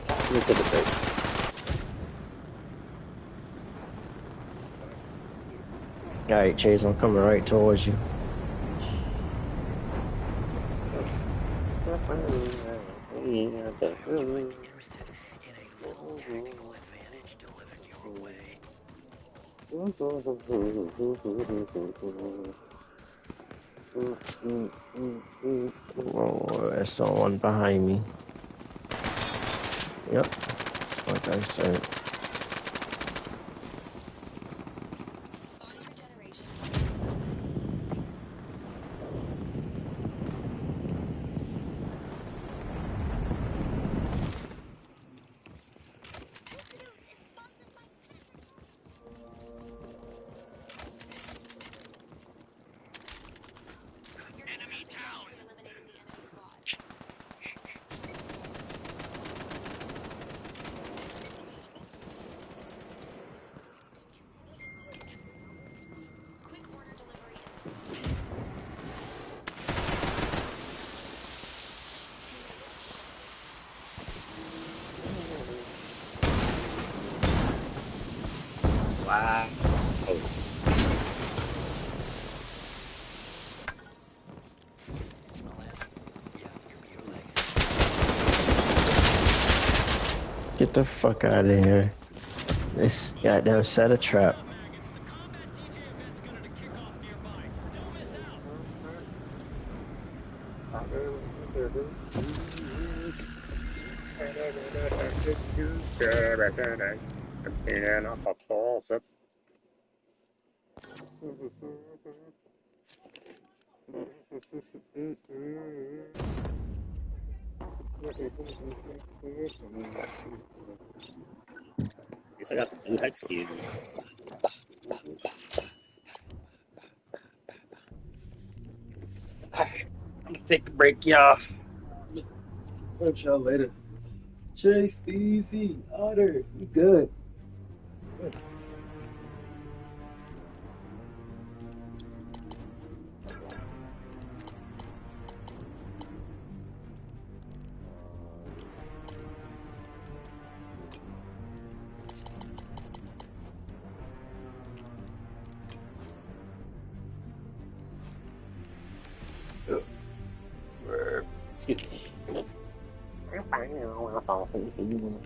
Let me take a break. Alright, Chase, I'm coming right towards you. Oh, there's someone behind me. Yep. Like I said. Wow. Oh. Get the fuck out of here. This goddamn set a trap. Guess I got the blue head skin. Alright, I'm gonna take a break, y'all. Catch y'all later. Chase, easy, Otter, you good? Excuse me. That's all facing you.